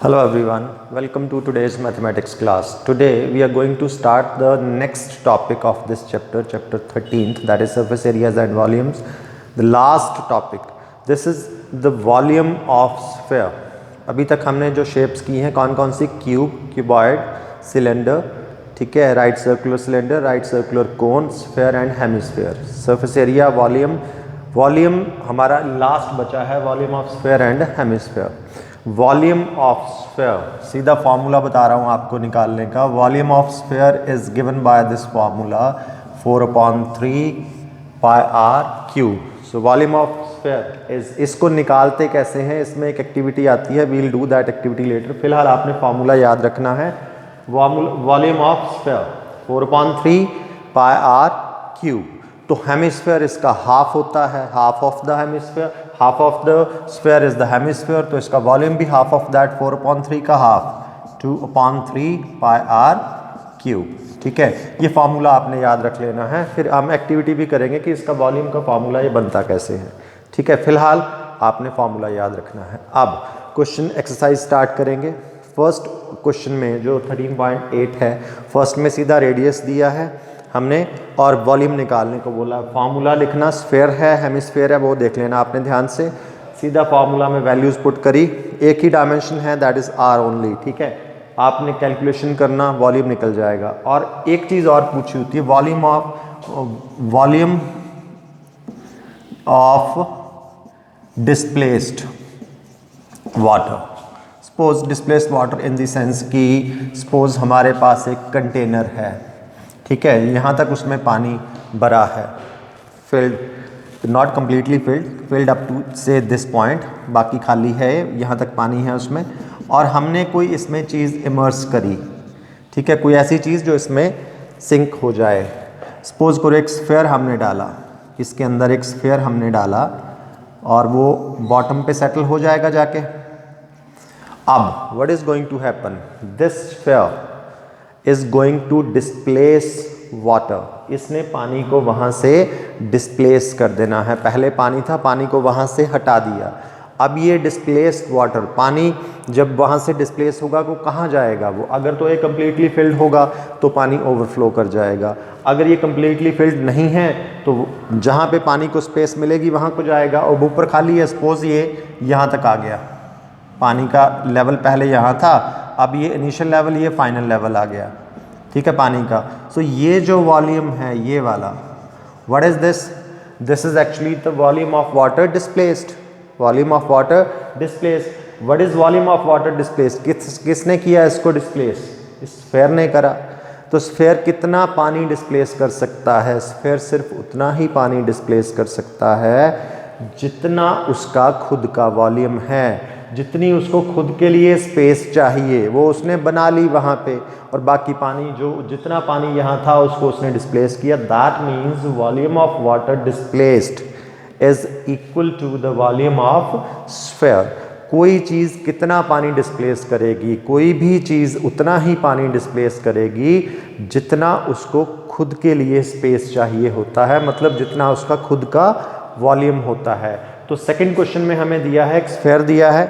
Hello everyone, welcome to today's mathematics class. Today we are going to start the next topic of this chapter, chapter 13th, that is surface areas and volumes. The last topic, this is the volume of sphere. अभी तक हमने जो shapes की हैं कौन कौन सी, cube, cuboid, cylinder, ठीक है, right circular cylinder, right circular cone, sphere and hemisphere. Surface area, volume हमारा लास्ट बचा है, volume of sphere and hemisphere. Volume of sphere, सीधा फॉर्मूला बता रहा हूँ आपको निकालने का. Volume of sphere is given by this formula 4/3 pi r cube. So volume of sphere is, इसको निकालते कैसे हैं, इसमें एक एक्टिविटी आती है, we'll do that activity later. फिलहाल आपने फॉर्मूला याद रखना है. Volume of sphere 4/3 pi r cube. तो हेमिस्फीयर इसका हाफ होता है, half of the hemisphere, half of the sphere is the hemisphere. तो इसका वॉल्यूम भी हाफ ऑफ दैट 4/3 का हाफ 2/3 पाई आर क्यूब. ठीक है, ये फार्मूला आपने याद रख लेना है. फिर हम एक्टिविटी भी करेंगे कि इसका वॉल्यूम का फार्मूला ये बनता कैसे है. ठीक है, फिलहाल आपने फार्मूला याद रखना है. अब क्वेश्चन एक्सरसाइज स्टार्ट करेंगे. फर्स्ट क्वेश्चन में जो 13.8 है, फर्स्ट में सीधा रेडियस दिया है हमने और वॉल्यूम निकालने को बोला. फार्मूला लिखना, स्फीयर है, हेमिस्फीयर है, वो देख लेना आपने ध्यान से. सीधा फार्मूला में वैल्यूज पुट करी. एक ही डायमेंशन है, दैट इज आर ओनली. ठीक है, आपने कैलकुलेशन करना, वॉल्यूम निकल जाएगा. और एक चीज़ और पूछी होती है, volume of displaced water. Suppose displaced water in the sense कि सपोज हमारे पास एक कंटेनर है, ठीक है, यहाँ तक उसमें पानी भरा है, filled, not completely filled up to say this point, बाकी खाली है, यहाँ तक पानी है उसमें. और हमने कोई इसमें चीज़ इमर्स करी, ठीक है, कोई ऐसी चीज़ जो इसमें सिंक हो जाए. सपोज करो एक स्फीयर हमने डाला, इसके अंदर एक स्फीयर हमने डाला और वो बॉटम पे सेटल हो जाएगा जाके. अब what is going to happen, this sphere is going to displace water. इसने पानी को वहाँ से डिस्प्लेस कर देना है. पहले पानी था, पानी को वहाँ से हटा दिया. अब ये डिस्प्लेस्ड वाटर, पानी जब वहाँ से डिस्प्लेस होगा वो कहाँ जाएगा, वो अगर तो ये कम्प्लीटली फिल्ड होगा तो पानी ओवरफ्लो कर जाएगा. अगर ये कम्प्लीटली फिल्ड नहीं है तो जहाँ पे पानी को स्पेस मिलेगी वहाँ को जाएगा. और ऊपर खाली है, सपोज ये यहाँ तक आ गया, पानी का लेवल पहले यहाँ था, अब ये इनिशियल लेवल, ये फाइनल लेवल आ गया, ठीक है, पानी का. सो ये जो वॉल्यूम है ये वाला, what is this, this is actually the volume of water displaced. Volume of water displaced. What is volume of water displaced, किसने किया इसको डिस्प्लेस, स्फीयर ने करा. तो स्फीयर कितना पानी डिस्प्लेस कर सकता है, स्फीयर सिर्फ उतना ही पानी डिस्प्लेस कर सकता है जितना उसका खुद का वॉल्यूम है. जितनी उसको खुद के लिए स्पेस चाहिए वो उसने बना ली वहाँ पे, और बाकी पानी जो जितना पानी यहाँ था उसको उसने डिस्प्लेस किया. That means volume of water displaced is equal to the volume of sphere. कोई चीज़ कितना पानी डिस्प्लेस करेगी, कोई भी चीज़ उतना ही पानी डिस्प्लेस करेगी जितना उसको खुद के लिए स्पेस चाहिए होता है, मतलब जितना उसका खुद का वॉल्यूम होता है. तो सेकंड क्वेश्चन में हमें दिया है, एक स्फीयर दिया है,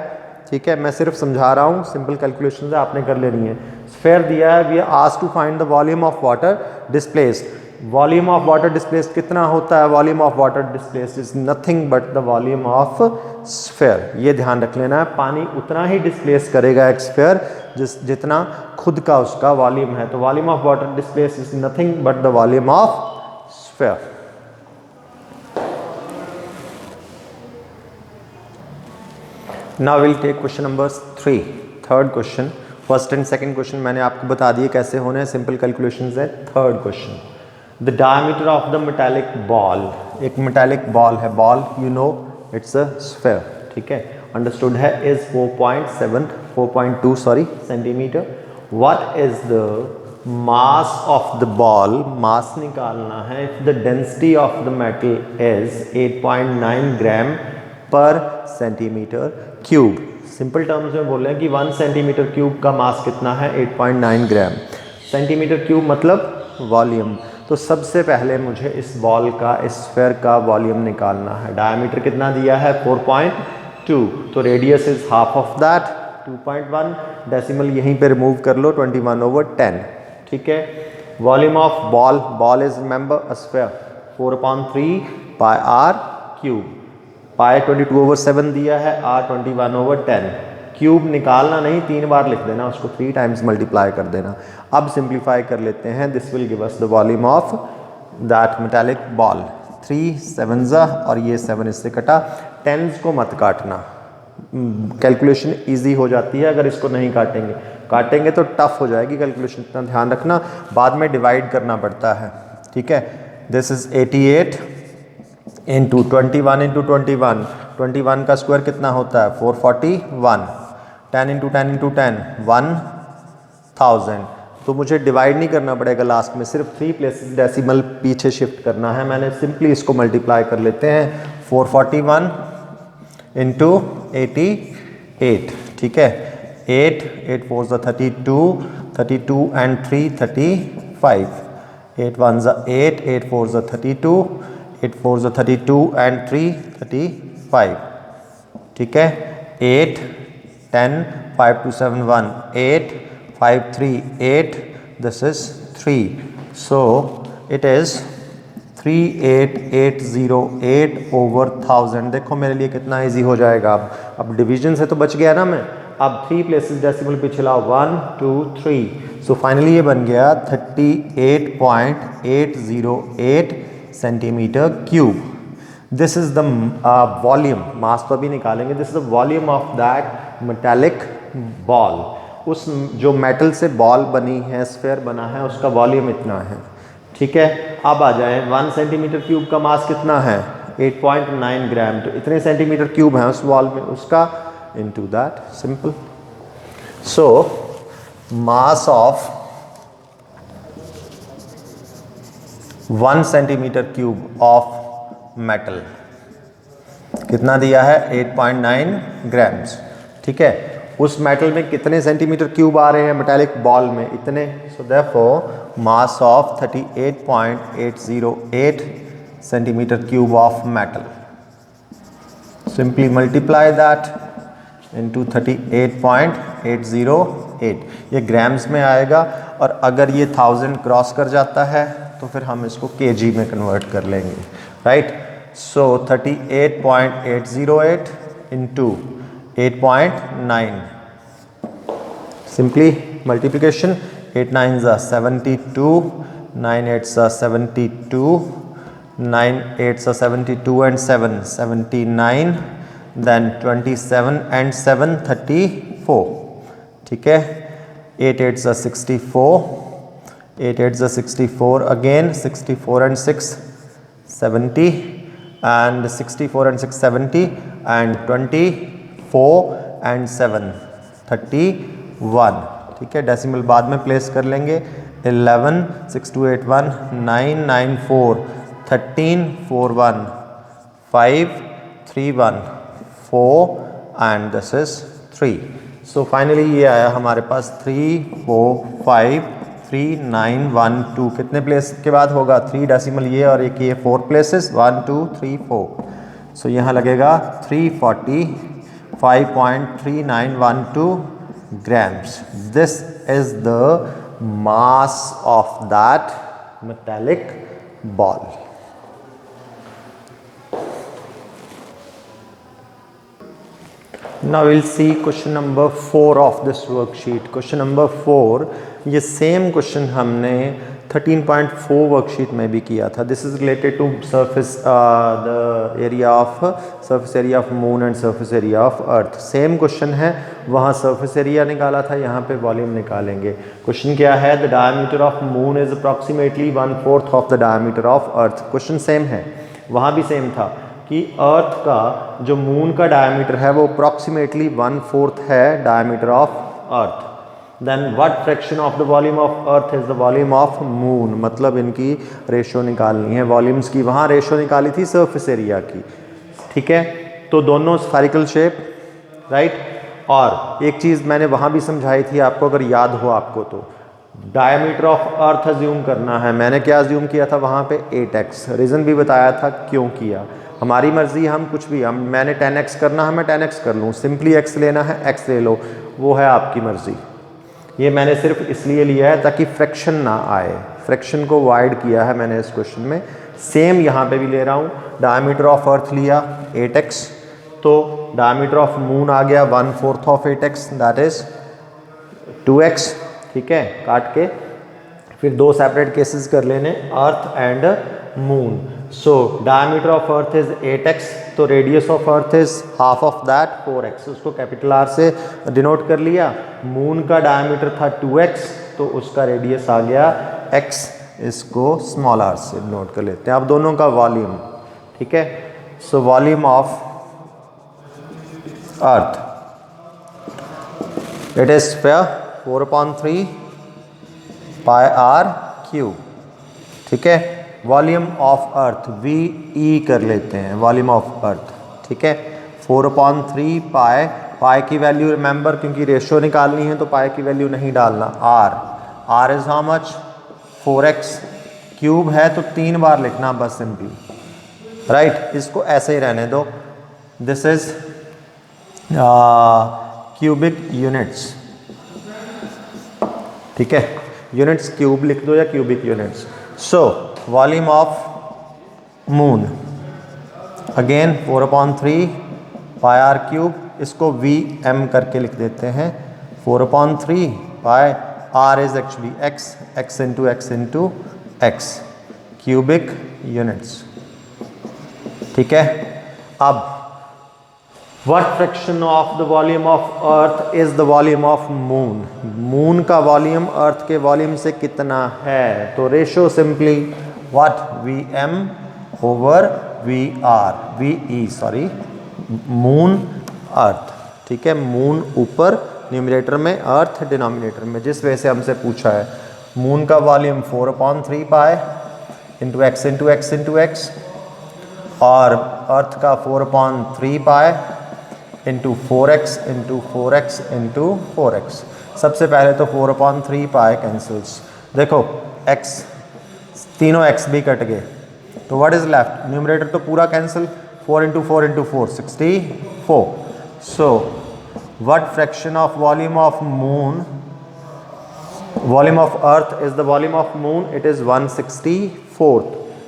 ठीक है, मैं सिर्फ समझा रहा हूँ, सिंपल कैलकुलेशन है, आपने कर लेनी है. स्फीयर दिया है, we are asked to find the volume of water displaced. Volume of water displaced कितना होता है, volume of water displaced is nothing but the volume of sphere. ये ध्यान रख लेना है, पानी उतना ही डिस्प्लेस करेगा एक स्फीयर जितना खुद का उसका वॉल्यूम है. तो volume of water displaced is nothing but the volume of sphere. Now we'll take question number 3, third question. First and second question मैंने आपको बता दिए कैसे होने हैं, सिंपल कैलकुलेशंस है. Third question, the diameter of the metallic ball. एक metallic ball है, ball you know it's a sphere, ठीक है, अंडरस्टूड है, is 4.2 centimetre. What is the mass of the ball, मास निकालना है. If the density of the metal is 8.9 ग्राम पर centimetre cube. Simple terms में बोल रहे हैं कि 1 सेंटीमीटर क्यूब का मास कितना है, 8.9 ग्राम. सेंटीमीटर क्यूब मतलब वॉल्यूम. तो सबसे पहले मुझे इस बॉल का, इस स्फीयर का वॉल्यूम निकालना है. डायमीटर कितना दिया है, 4.2. तो radius is half of that, 2.1, decimal यहीं पे रिमूव कर लो 21/10, ठीक है। Volume of ball, ball is remember a sphere, 4/3 pi r cube, pi 22/7 दिया है, आर 21/10, क्यूब निकालना नहीं 3 बार लिख देना, उसको 3 टाइम्स मल्टीप्लाई कर देना। अब सिंप्लीफाई कर लेते हैं, this will give us the volume of that metallic ball, 3 7 और ये 7 इससे कटा, 10s को मत काटना, कैलकुलेशन इजी हो जाती है अगर इसको नहीं काटेंगे, काटेंगे तो टफ हो जाएगी कैलकुलेशन, इतना ध्यान रखना, बाद में डिवाइड करना पड़ता है, ठीक है। दिस इज 88 इंटू 21 इंटू 21 का स्क्वायर कितना होता है 441, 10 इंटू 10 इंटू 10 1000, तो मुझे डिवाइड नहीं करना पड़ेगा लास्ट में, सिर्फ 3 प्लेसेस डेसिमल पीछे शिफ्ट करना है, मैंने सिंपली इसको मल्टीप्लाई कर लेते हैं, 441 इंटू 88, ठीक है, 8 4 32 एंड 3 35, 8 1 8 8 4 32, 8 4 32 एंड 3 35, ठीक है, 8 10 5 2 7 1 8 5 3 8, this is 3, so it is 38808 over 1000। देखो मेरे लिए कितना इजी हो जाएगा, अब डिवीजन से तो बच गया ना मैं, अब 3 प्लेसेस डेसिमल पे चलाओ 1 2 3, सो फाइनली ये बन गया 38.808 centimetre cube. This is the volume, mass तो अभी निकालेंगे, this is the volume of that metallic ball, उस जो मेटल से बॉल बनी है, स्फीयर बना है, उसका वॉल्यूम इतना है, ठीक है। अब आ जाए 1 सेंटीमीटर क्यूब का मास कितना है 8.9 ग्राम, तो इतने सेंटीमीटर क्यूब हैं उस वॉल में, उसका into that, simple. So mass of 1 centimetre cube of metal कितना दिया है 8.9 ग्राम्स, ठीक है। उस मेटल में कितने सेंटीमीटर क्यूब आ रहे हैं मेटालिक बॉल में, इतने, so therefore mass of 38.808 centimetre cube of metal, simply multiply that into 38.808, ये ग्राम्स में आएगा, और अगर ये 1000 क्रॉस कर जाता है तो फिर हम इसको केजी में कन्वर्ट कर लेंगे, right. So 38.808 into 8.9, simply multiplication, 8 9s are 72, 9 8s are 72, 9 8s are 72 and 7 79, then 27 and 7 34, ठीक है, 8 8s are 64, 8 8s are 64 again, 64 and 6 70, and 64 and 6 70, and 24 and 7 31, ठीक है। डेसिमल बाद में प्लेस कर लेंगे, 11 6 2 8 1 9 9 4 13 4 1 5 3 1 4 and this is 3। So finally ये आया हमारे पास 3 4 5 3 9 1 2, कितने प्लेस के बाद होगा 3 डेसिमल ये और एक ये 4 प्लेसेस 1 2 3 4, सो यहाँ लगेगा 345.3912 grams. This is the mass of that metallic ball. Now we'll see question number 4 of this worksheet. Question number 4, ये सेम क्वेश्चन हमने 13.4 वर्कशीट में भी किया था। This is related to surface the area of surface area of moon and surface area of earth. Same question है, वहाँ surface area निकाला था, यहाँ पे वॉल्यूम निकालेंगे। क्वेश्चन क्या है, the diameter of moon is approximately 1/4 of the diameter of earth. Question same है, वहाँ भी सेम था कि अर्थ का जो मून का डायमीटर है वो अप्रॉक्सीमेटली 1/4 है diameter of earth. Then what fraction of the volume of earth is the volume of moon, मतलब इनकी रेशो निकालनी है वॉल्यूम्स की। वहाँ रेशो निकाली थी सरफेस एरिया की, ठीक है। तो दोनों स्फेरिकल शेप, राइट। और एक चीज़ मैंने वहाँ भी समझाई थी आपको, अगर याद हो आपको तो, डायमीटर ऑफ अर्थ अज्यूम करना है। मैंने क्या अज्यूम किया था वहाँ पे 8x, रीज़न भी बताया था क्यों किया। हमारी मर्जी, हम कुछ भी, हम मैंने 10x करना है मैं 10x कर लूँ, सिंपली x लेना है x ले लो। वो है आपकी मर्ज़ी। ये मैंने सिर्फ इसलिए लिया है ताकि फ्रैक्शन ना आए, फ्रैक्शन को वाइड किया है मैंने इस क्वेश्चन में। सेम यहाँ पे भी ले रहा हूँ। डायमीटर ऑफ अर्थ लिया 8x, तो डायमीटर ऑफ मून आ गया 1/4 of 8x, that is 2x। ठीक है, काट के फिर दो सेपरेट केसेस कर लेने, earth and moon. So diameter of earth is 8x, तो radius of earth is half of that 4x, उसको कैपिटल R से डिनोट कर लिया। मून का डायमीटर था 2x, तो उसका रेडियस आ गया x, इसको स्मॉल r से डिनोट कर लेते हैं। अब दोनों का वॉल्यूम, ठीक है। सो volume of earth, it is 4/3 pi r cube. ठीक है, वॉल्यूम ऑफ अर्थ VE कर लेते हैं, वॉल्यूम ऑफ अर्थ। ठीक है, 4/3 पाई, पाई की वैल्यू रिमेंबर, क्योंकि रेशियो निकालनी है तो पाई की वैल्यू नहीं डालना। r is how much, 4x cube है तो 3 बार लिखना बस सिंपली, राइट। इसको ऐसे ही रहने दो, दिस इज क्यूबिक यूनिट्स। ठीक है, यूनिट्स क्यूब लिख दो या cubic units. So volume of moon again 4/3 pi r cube, इसको VM करके लिख देते हैं। 4/3 पाई r is actually x into x cubic units. ठीक है, अब what fraction of the volume of earth is the volume of moon? Moon का volume अर्थ के वॉल्यूम से कितना है, तो ratio simply what, VM over VE, sorry moon earth. ठीक है, मून ऊपर न्यूमरेटर में, अर्थ डिनोमिनेटर में, जिस वजह से हमसे पूछा है। मून का वॉल्यूम 4/3 पाई इंटू x और अर्थ का 4/3 pi into 4x into 4x into 4x। सबसे पहले तो 4/3 पाई कैंसल्स, देखो x, तीनों x भी कट गए, तो व्हाट इज लेफ्ट, न्यूमरेटर तो पूरा cancel, 4 into 4 64। So what fraction of volume of moon, volume of earth is the volume of moon, it is 1/64।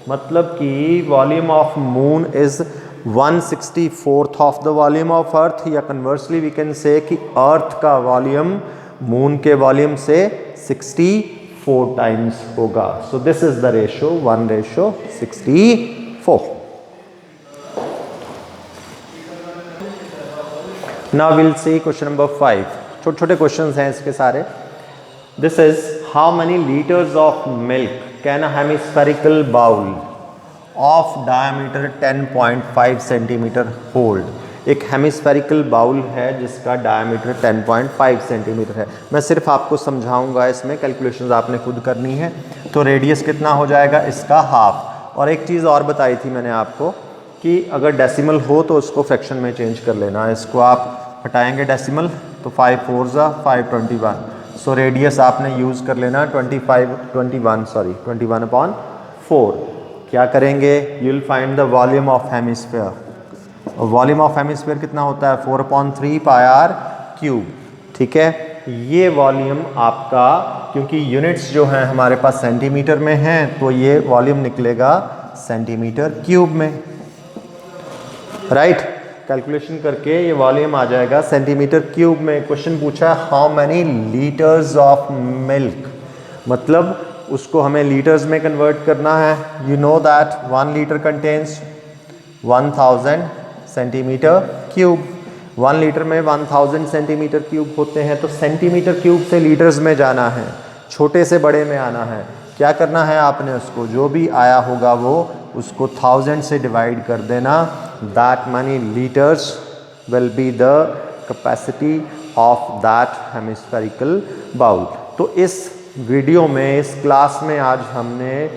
मतलब कि volume of moon is 1/64 of the volume of अर्थ, या conversely we can say कि अर्थ का volume moon के volume से 64 times होगा। So this is the ratio, 1/64। Now will see question number 5। छोटे छोटे क्वेश्चंस हैं इसके सारे। This is how many litres of milk can a hemispherical bowl of diameter 10.5 centimetre hold. एक हेमिस्फेरिकल बाउल है जिसका डायमीटर 10.5 सेंटीमीटर है। मैं सिर्फ आपको समझाऊंगा, इसमें कैलकुलेशंस आपने खुद करनी है। तो रेडियस कितना हो जाएगा इसका, हाफ। और एक चीज़ और बताई थी मैंने आपको कि अगर डेसिमल हो तो उसको फ्रैक्शन में चेंज कर लेना। इसको आप हटाएंगे डेसिमल तो 5 4 ज़ा 521। सो रेडियस आपने यूज़ कर लेना 21/4। क्या करेंगे, you will find the volume of hemisphere. Volume of hemisphere कितना होता है, 4/3 पाई r क्यूब। ठीक है, ये वॉल्यूम आपका, क्योंकि यूनिट्स जो हैं हमारे पास सेंटीमीटर में हैं, तो ये वॉल्यूम निकलेगा सेंटीमीटर क्यूब में, राइट। कैलकुलेशन करके ये वॉल्यूम आ जाएगा सेंटीमीटर क्यूब में। क्वेश्चन पूछा how many litres of milk, मतलब उसको हमें लीटर्स में कन्वर्ट करना है। You know that 1 litre contains 1000 centimetre cube. 1 litre में 1000 सेंटीमीटर क्यूब होते हैं, तो सेंटीमीटर क्यूब से लीटर्स में जाना है, छोटे से बड़े में आना है। क्या करना है आपने, उसको जो भी आया होगा वो उसको 1000 से डिवाइड कर देना। That many litres will be the capacity of that hemispherical bowl. तो इस वीडियो में, इस क्लास में आज हमने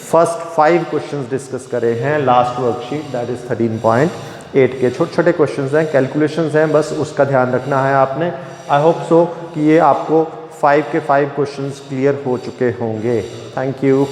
फर्स्ट 5 क्वेश्चंस डिस्कस करे हैं। लास्ट वर्कशीट दैट इज 13.8 के छोटे छोटे क्वेश्चंस हैं, कैलकुलेशंस हैं, बस उसका ध्यान रखना है आपने। आई होप सो कि ये आपको 5 के 5 क्वेश्चंस क्लियर हो चुके होंगे। Thank you.